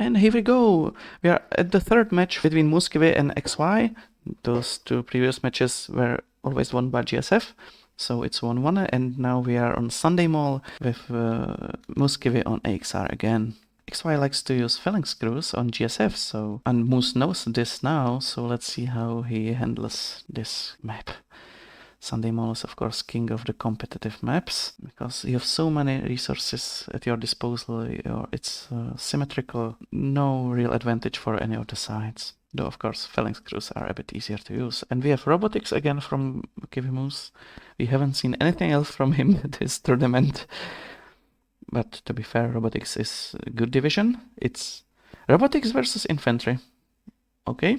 And here we go! We are at the third match between Muscovy and XY. Those two previous matches were always won by GSF, so it's 1-1, and now we are on Sunday Mall with Muscovy on AXR again. XY likes to use phalanx screws on GSF, and Moose knows this now, so let's see how he handles this map. Sunday Mall is of course king of the competitive maps, because you have so many resources at your disposal, it's symmetrical, no real advantage for any of the sides. Though of course phalanx crews are a bit easier to use. And we have robotics again from KiwiMoose. We haven't seen anything else from him this tournament. But to be fair, robotics is a good division. It's robotics versus infantry. Okay.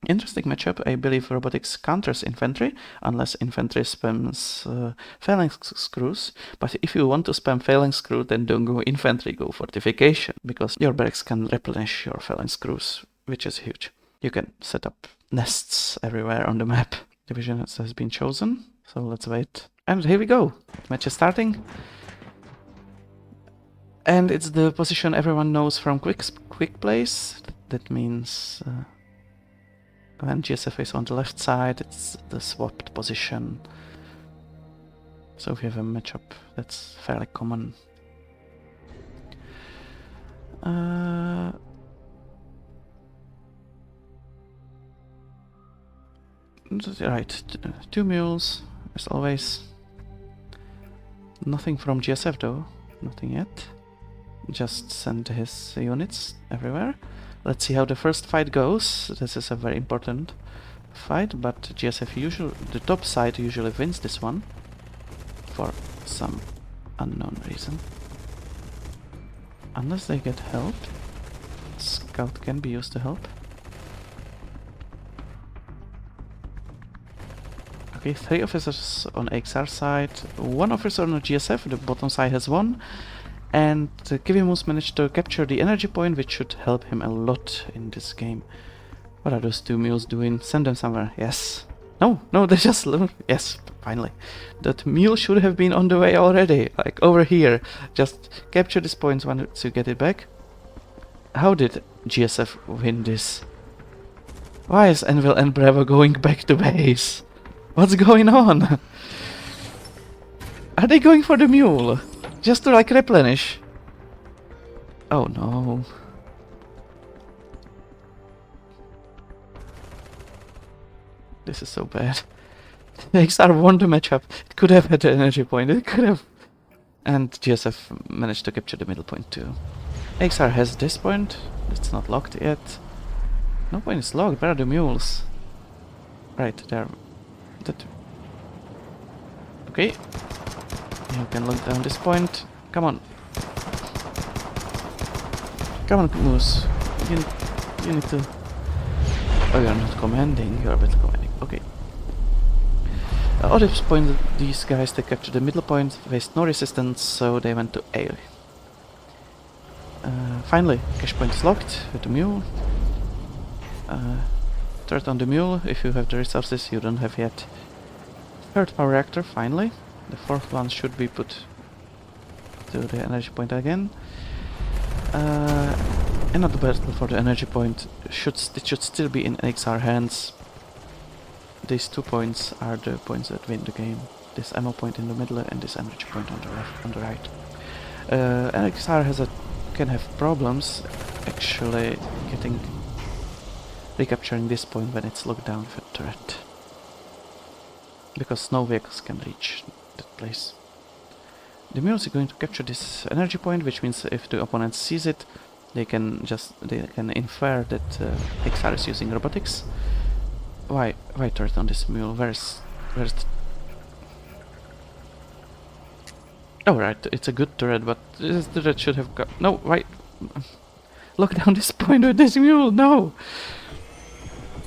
Interesting matchup. I believe robotics counters infantry, unless infantry spams phalanx screws. But if you want to spam phalanx screw, then don't go infantry, go fortification, because your barracks can replenish your phalanx screws, which is huge. You can set up nests everywhere on the map. Division has been chosen, so let's wait. And here we go. Match is starting. And it's the position everyone knows from quick plays. That means when GSF is on the left side, it's the swapped position. So we have a matchup that's fairly common. Right, two mules, as always. Nothing from GSF though, nothing yet. Just send his units everywhere. Let's see how the first fight goes. This is a very important fight, but GSF usually, the top side usually wins this one for some unknown reason. Unless they get help. Scout can be used to help. Okay, 3 officers on XR side, 1 officer on the GSF, the bottom side has 1. And KiwiMoose managed to capture the energy point, which should help him a lot in this game. What are those two mules doing? Send them somewhere. Yes. No, they just... Yes, finally. That mule should have been on the way already. Like, over here. Just capture this point once you get it back. How did GSF win this? Why is Anvil and Bravo going back to base? What's going on? Are they going for the mule? Just to like replenish? Oh no. This is so bad. XR won the matchup. It could have had the energy point. It could have. And GSF managed to capture the middle point too. XR has this point. It's not locked yet. No point is locked. Where are the mules? Right, there. That. Okay. You can lock down this point. Come on. Come on, Moose. You need to... Oh, you're not commanding. You're a bit commanding. Okay. At this point, these guys, they captured the middle point, faced no resistance, so they went to A. Finally, cache point is locked with the mule. Third on the mule. If you have the resources, you don't have yet. Third power reactor, finally. The fourth one should be put to the energy point again. Another battle for the energy point. It should still be in XR hands. These 2 points are the points that win the game. This ammo point in the middle and this energy point on the left, on the right. XR can have problems actually recapturing this point when it's locked down with a turret, because no vehicles can reach that place. The mules are going to capture this energy point, which means if the opponent sees it, they can infer that XR is using robotics. Why turret on this mule? Where's the... Oh right, it's a good turret, but this turret should have got... No, why? Lock down this point with this mule, no!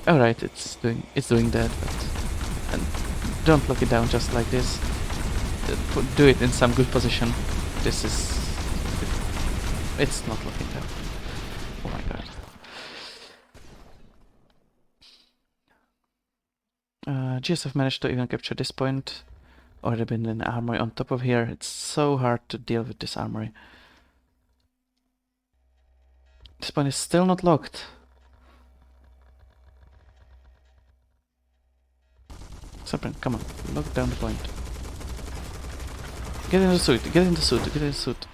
Alright, it's doing that, but... And don't lock it down just like this. Do it in some good position. This is... It's not looking down. Oh my god. GSF managed to even capture this point. Already been an armory on top of here. It's so hard to deal with this armory. This point is still not locked. Serpent, come on, lock down the point. Get in the suit, get in the suit, get in the suit.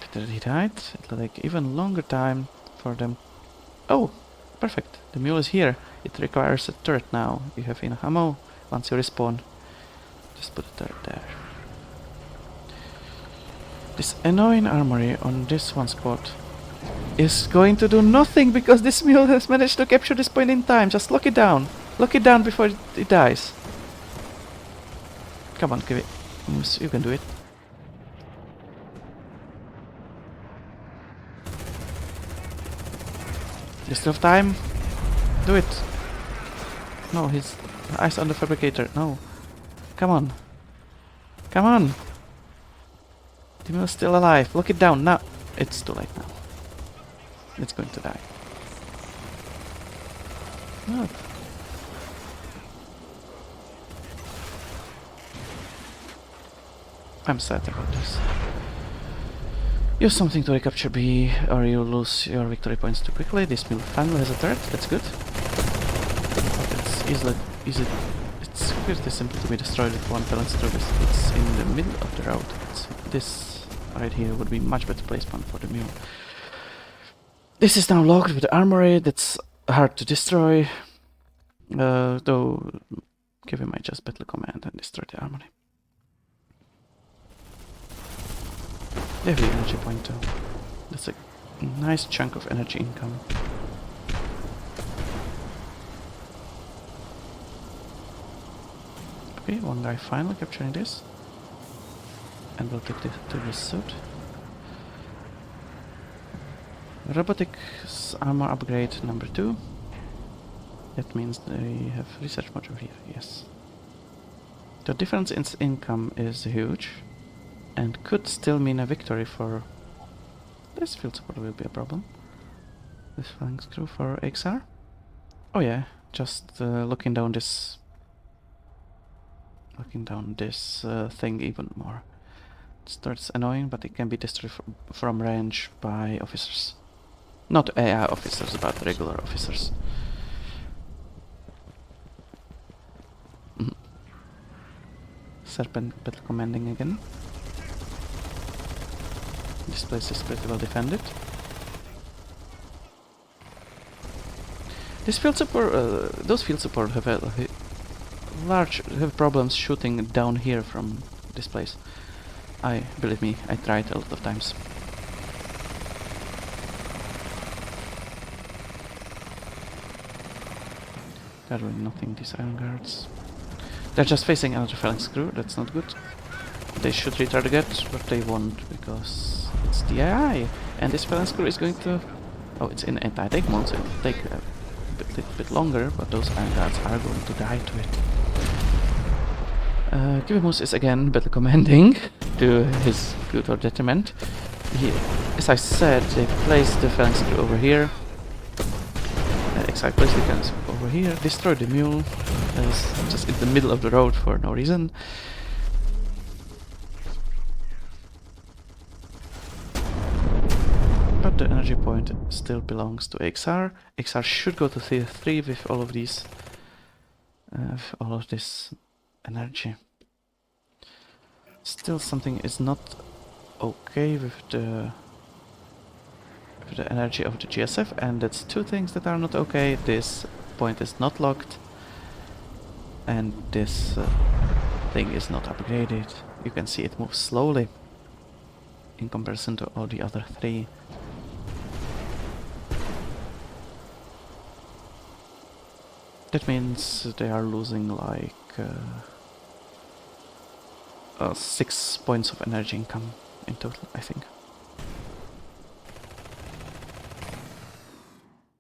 Okay. He died. It'll take even longer time for them. Oh, perfect. The mule is here. It requires a turret now. You have enough ammo. Once you respawn, just put a turret there. This annoying armory on this one spot is going to do nothing because this mule has managed to capture this point in time. Just lock it down. Lock it down before it dies. Come on, KiwiMoose, you can do it. You still have time? Do it. No, his eyes on the fabricator. No. Come on. Come on. The mule is still alive. Lock it down now. It's too late now. It's going to die. No. I'm sad about this. Use something to recapture B, or you lose your victory points too quickly. This mule finally has a turret, that's good. But it's it's pretty simple to be destroyed with one phalanx through this. It's in the middle of the road. This right here would be much better placement for the mule. This is now locked with the armory, that's hard to destroy. Though Kiwi might just battle command and destroy the armory. They have the energy point too. That's a nice chunk of energy income. Okay, one guy finally capturing this. And we'll take this to this suit. Robotics armor upgrade number 2. That means they have research module here, yes. The difference in income is huge. And could still mean a victory for... This field support will be a problem. This flank crew for XR. Oh yeah, just looking down this... thing even more. It starts annoying, but it can be destroyed from range by officers. Not AI officers, but regular officers. Serpent battle commanding again. This place is pretty well defended. This field support, those field support have have problems shooting down here from this place. Believe me, I tried a lot of times. They're doing nothing, these iron guards. They're just facing another phalanx crew, that's not good. They should retarget, but they won't because it's the AI, and this phalanx crew is going to... Oh, it's in anti-tank mode, so it'll take a little bit longer, but those iron guards are going to die to it. KiwiMoose is again battle commanding to his good or detriment. As I said, they placed the phalanx crew over here. XI placed the phalanx crew over here, destroyed the mule. It's just in the middle of the road for no reason. But the energy point still belongs to XR. XR should go to tier 3 with all of these, all of this energy. Still something is not okay with the energy of the GSF, and that's two things that are not okay. This point is not locked, and this thing is not upgraded. You can see it moves slowly in comparison to all the other three. That means they are losing like 6 points of energy income in total, I think.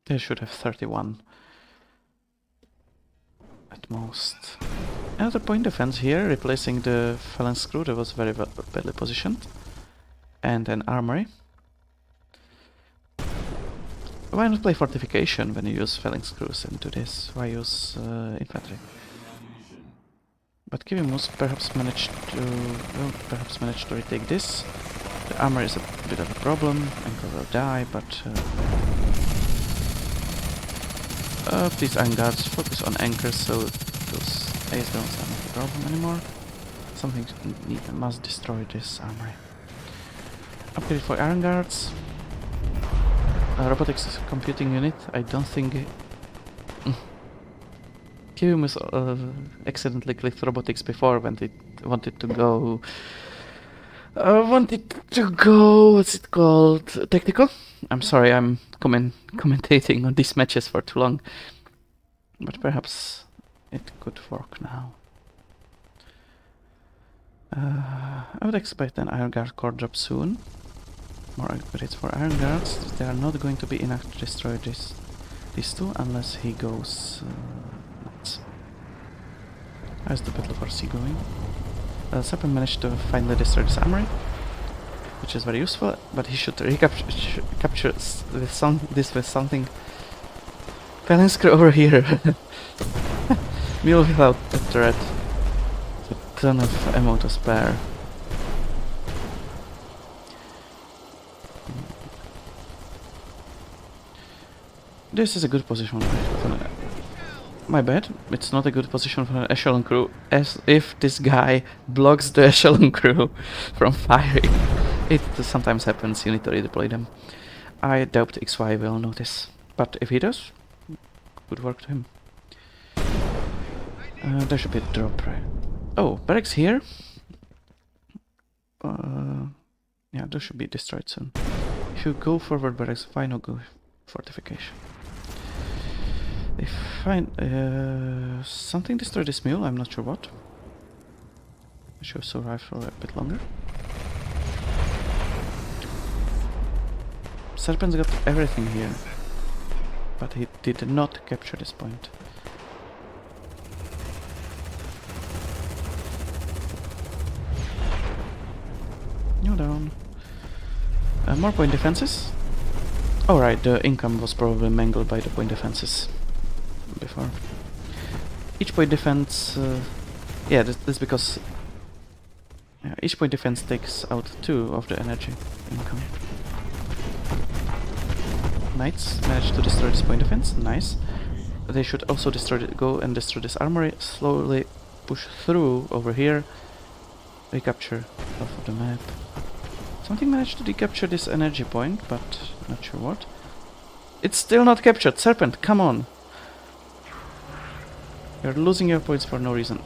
They should have 31 at most. Another point defense here, replacing the phalanx crew that was very badly positioned, and an armory. Why not play fortification when you use phalanx crews into this? Why use infantry? But KiwiMoose perhaps managed to retake this. The armor is a bit of a problem. Anchor will die, but please Iron Guards, focus on anchors so those ace drones are not a problem anymore. Something must destroy this armory. Upgrade for Iron Guards. Robotics computing unit. I don't think KiwiMoose accidentally clicked robotics before when it wanted to go. What's it called? Tactical? I'm sorry, I'm commentating on these matches for too long. But perhaps it could work now. I would expect an Iron Guard core drop soon. More upgrades for Iron Guards. They are not going to be enough to destroy these two unless he goes nuts. How's the Battle for Sea going? Serpent managed to finally destroy this armory, which is very useful, but he should capture this with something. Phalanx crew over here. Mule without a threat. A ton of ammo to spare. This is a good position for an... My bad, it's not a good position for an echelon crew, as if this guy blocks the echelon crew from firing. It sometimes happens, you need to redeploy them. I doubt XY will notice, but if he does, good work to him. There should be a drop, right? Oh, barracks here? Yeah, those should be destroyed soon. If you go forward barracks, why not go fortification? They find something destroyed this mule, I'm not sure what. I should survive for a bit longer. Serpent's got everything here, but he did not capture this point. New down. More point defenses. Alright, the income was probably mangled by the point defenses before. Each point defense... yeah, that's because... each point defense takes out 2 of the energy income. Knights managed to destroy this point defense, nice. They should also go and destroy this armory, slowly push through over here, recapture half of the map. Something managed to decapture this energy point, but not sure what. It's still not captured. Serpent, come on! You're losing your points for no reason.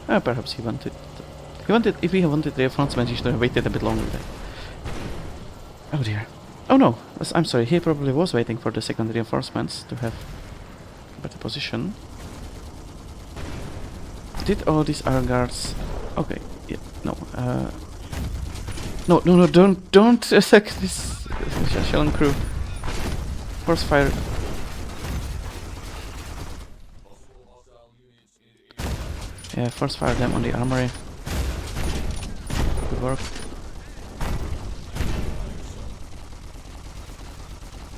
Perhaps he wanted... if he wanted reinforcements, he should have waited a bit longer then. Oh dear. Oh no! I'm sorry, he probably was waiting for the second reinforcements to have a better position. Did all these Iron Guards... Okay, yeah, no, No, don't attack this echelon crew. Force fire. Yeah, force fire them on the armory. Good work.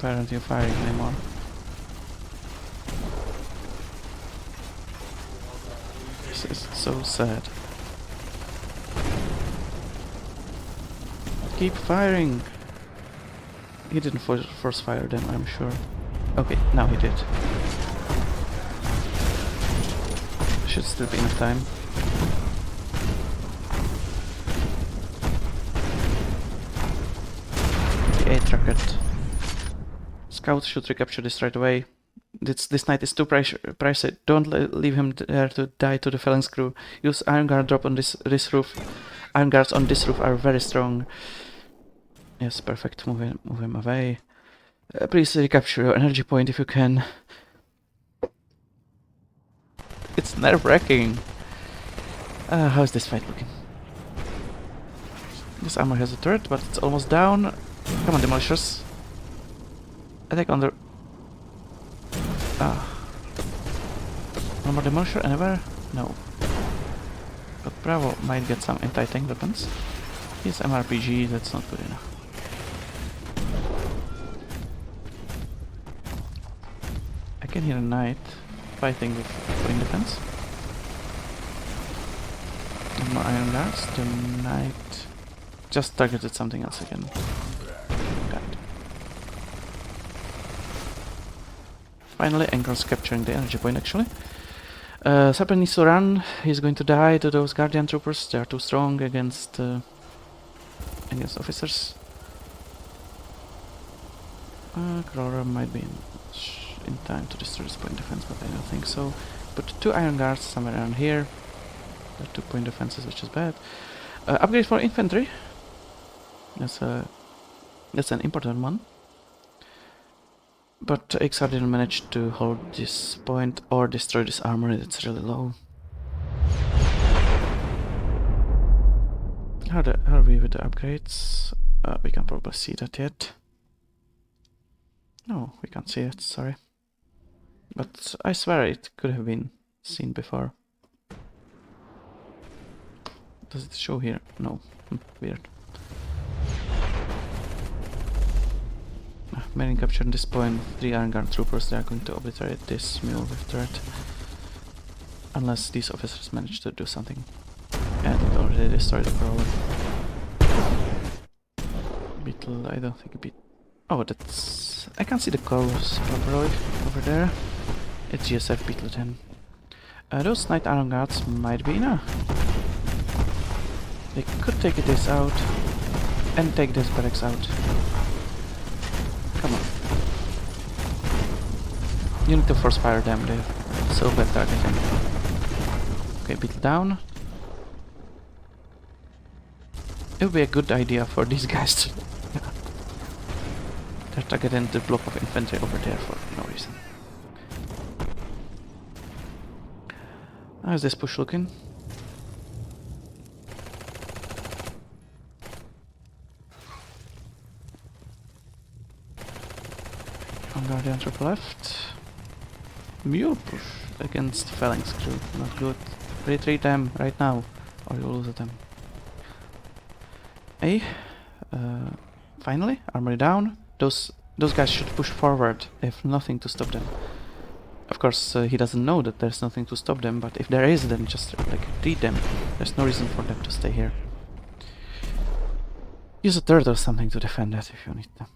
Why aren't you firing anymore? This is so sad. Keep firing! He didn't force fire them, I'm sure. Okay, now he did. Should still be enough time. The 8 rocket. Scouts should recapture this right away. This knight is too pricey. Don't leave him there to die to the phalanx crew. Use Iron Guard drop on this roof. Iron Guards on this roof are very strong. Yes, perfect. Move him away. Please recapture your energy point if you can. It's nerve-wracking. How's this fight looking? This armor has a turret, but it's almost down. Come on, demolishers. Attack on the... One more demolisher anywhere? No. But Bravo might get some anti-tank weapons. Here's MRPG, that's not good enough. I can hear a knight fighting with point defense. One more Iron Guards. The knight Just targeted something else again. Got it. Finally, Anchor's capturing the energy point actually. Serpent needs to run. He's going to die to those Guardian Troopers. They are too strong against officers. Crawler might be in time to destroy this point defense, but I don't think so. Put 2 Iron Guards somewhere around here. There are 2 point defenses, which is bad. Upgrade for infantry. That's an important one. But XR didn't manage to hold this point or destroy this armory. It's really low. How are we with the upgrades? We can't probably see that yet. No, we can't see it, sorry. But I swear it could have been seen before. Does it show here? No. Weird. Marine captured this point. 3 Iron Guard troopers. They are going to obliterate this mule with turret. Unless these officers manage to do something. And it already destroyed the crawler. Beetle, I don't think a bit. Oh, that's. I can't see the curves properly over there. It's GSF Beetle 10. Those Knight Iron Guards might be enough. They could take this out and take this barracks out. Come on. You need to force fire them, they're so bad targeting. Okay, Beetle down. It would be a good idea for these guys to... They're targeting the block of infantry over there for no reason. How's this push looking? Guardian trooper left. Mule push against phalanx crew. Not good. Retreat them right now, or you'll lose them. Finally, armory down. Those guys should push forward. They have nothing to stop them. Of course, he doesn't know that there's nothing to stop them, but if there is, then just like retreat them. There's no reason for them to stay here. Use a turret or something to defend that if you need them.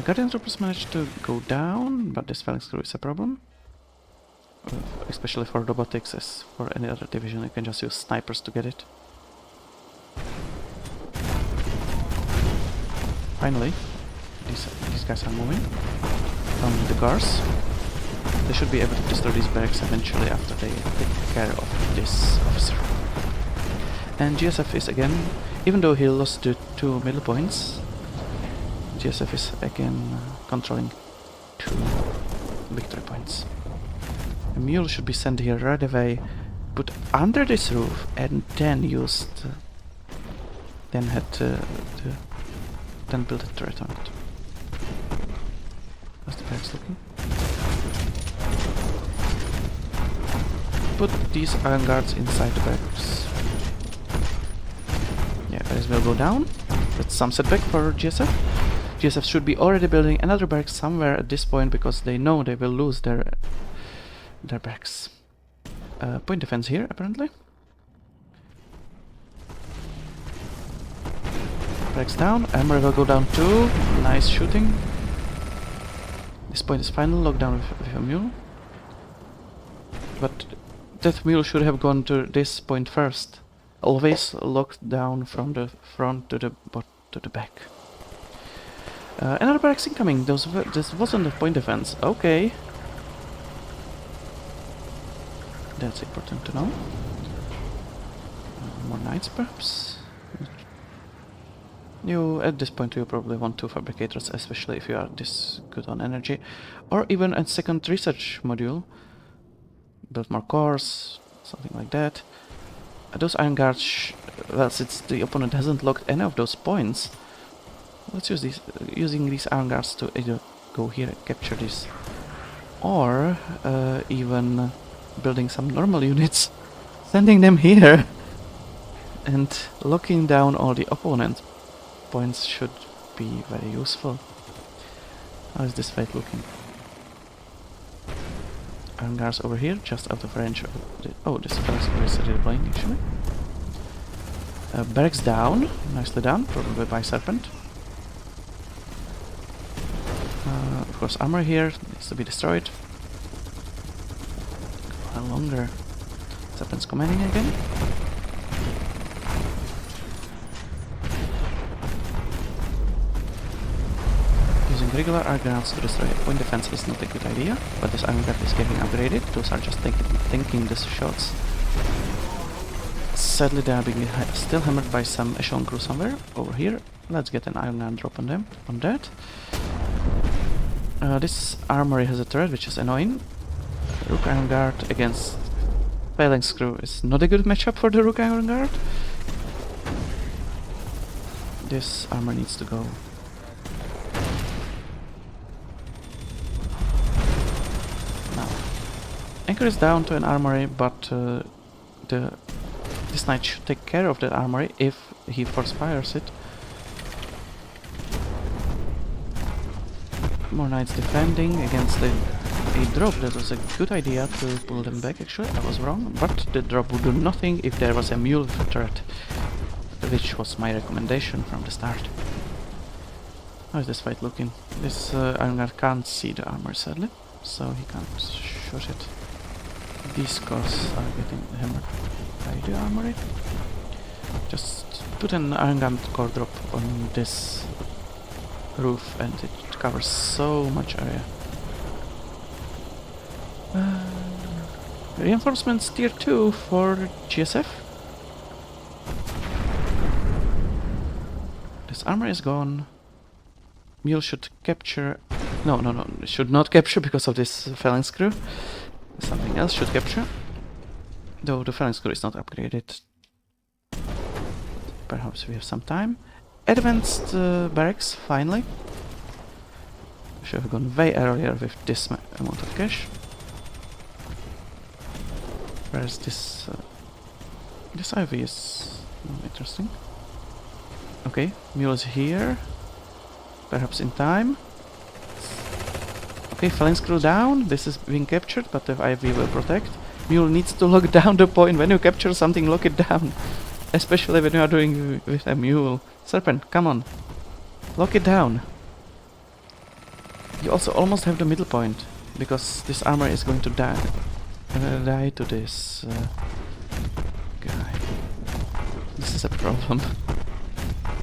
Guardian troopers managed to go down, but this phalanx crew is a problem. Especially for robotics, as for any other division, you can just use snipers to get it. Finally, these guys are moving from the cars. They should be able to destroy these barracks eventually after they take care of this officer. And GSF is again, even though he lost the 2 middle points, GSF is again controlling 2 victory points. A mule should be sent here right away, put under this roof, and then used, then build a turret on it. How's the barracks looking? Put these iron guards inside the barracks. Yeah, barracks will go down. That's some setback for GSF. GSF should be already building another barracks somewhere at this point because they know they will lose their barracks. Point defense here, apparently. Barracks down. Armory will go down too. Nice shooting. This point is final. Lockdown with a mule. But that mule should have gone to this point first. Always locked down from the front to the back. Another barracks incoming. This wasn't a point defense. Okay. That's important to know. More knights, perhaps? At this point you probably want 2 fabricators, especially if you are this good on energy. Or even a second research module. Build more cores, something like that. Those iron guards, well, since the opponent hasn't locked any of those points, let's use these, using these iron guards to either go here and capture this, or even building some normal units, sending them here, and locking down all the opponent points should be very useful. How is this fight looking? Iron guards over here, just out of range of the... Oh, this fellow is already playing actually. Barracks down, nicely done, probably by Serpent. Of course, armor here needs to be destroyed. A longer. Serpent's commanding again. Using regular air grenades to destroy point defense is not a good idea, but this iron guard is getting upgraded. Those are just tanking the shots. Sadly, they are being still hammered by some echelon crew somewhere over here. Let's get an iron gun drop on them. On that. This armory has a turret, which is annoying. Rook Iron Guard against Phalanx Crew is not a good matchup for the Rook Iron Guard. This armor needs to go. Now, anchor is down to an armory, but this knight should take care of that armory if he force fires it. More knights defending against a drop. That was a good idea to pull them back, actually. I was wrong, but the drop would do nothing if there was a mule with a turret, which was my recommendation from the start. How is this fight looking? This Iron Guard can't see the armor, sadly, so he can't shoot it. These cores are getting hammered by the armory. Just put an Iron Gun core drop on this roof and it covers so much area. Reinforcements tier 2 for GSF. This armor is gone. Mule should capture... No, should not capture because of this Phalanx crew. Something else should capture. Though the Phalanx crew is not upgraded. Perhaps we have some time. Advanced barracks, finally. Should have gone way earlier with this amount of cash. Whereas this... this IV is interesting. Okay, Mule is here. Perhaps in time. Okay, Phalanx crew down. This is being captured, but the IV will protect. Mule needs to lock down the point. When you capture something, lock it down. Especially when you are doing with a mule. Serpent, come on. Lock it down. You also almost have the middle point, because this armor is going to die. Die to this guy. This is a problem.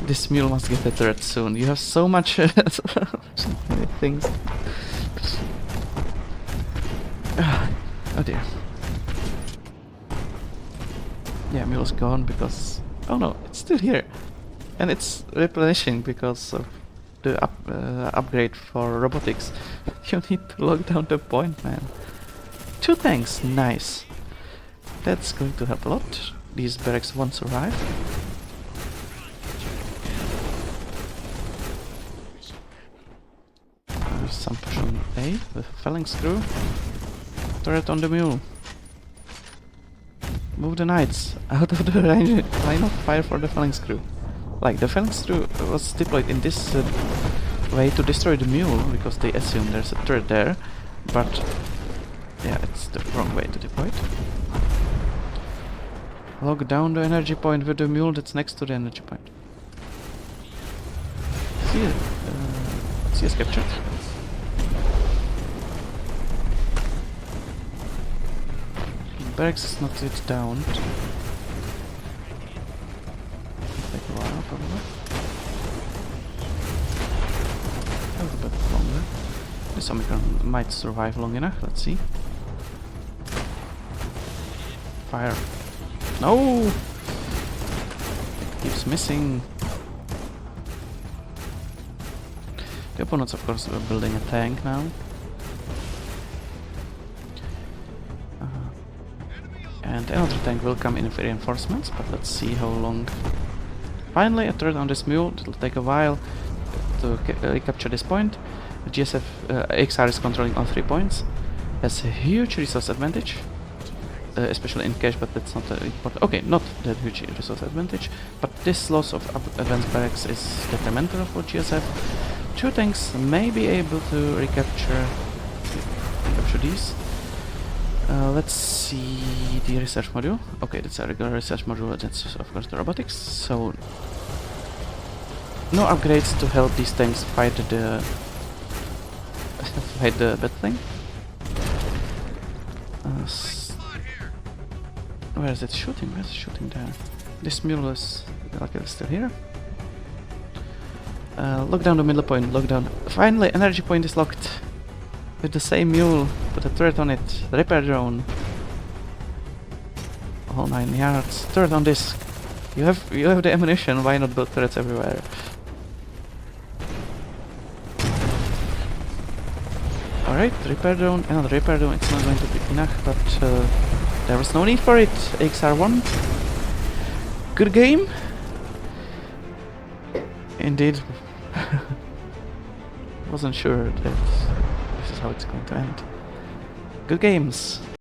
This mule must get a turret soon. You have so much so many things. Oh dear. Yeah, mule's gone because... Oh no, it's still here. And it's replenishing because of the upgrade for robotics. You need to lock down the point, man. 2 tanks, nice. That's going to help a lot. These barracks won't survive. There's some push on A with Phalanx crew. Turret on the mule. Move the knights out of the line of fire for the Phalanx crew. Like, the Phalanx crew was deployed in this way to destroy the mule, because they assume there's a turret there, but yeah, it's the wrong way to deploy it. Lock down the energy point with the mule that's next to the energy point. See is captured. Barracks is not yet down. Take a while, probably. A little bit longer. This Omicron might survive long enough, let's see. Fire. No! It keeps missing. The opponents, of course, are building a tank now. And another tank will come in with reinforcements, but let's see how long. Finally, a turret on this mule. It'll take a while to recapture this point. The GSF XR is controlling all 3 points. Has a huge resource advantage, especially in cash, but that's not important. Okay, not that huge resource advantage, but this loss of advanced barracks is detrimental for GSF. 2 tanks may be able to recapture these. Let's see the research module. Okay, that's a regular research module. That's of course the robotics. So no upgrades to help these tanks fight the fight the bad thing. Where is it shooting? Where's it shooting there? This mule is luckily still here. Lock down the middle point. Lock down. Finally, energy point is locked. With the same mule, put a turret on it. Repair drone. All 9 yards. Turret on this. You have the ammunition. Why not build turrets everywhere? Alright, repair drone. Another repair drone. It's not going to be enough, but there was no need for it. XR1. Good game. Indeed. Wasn't sure that this is how it's going to end. Good games.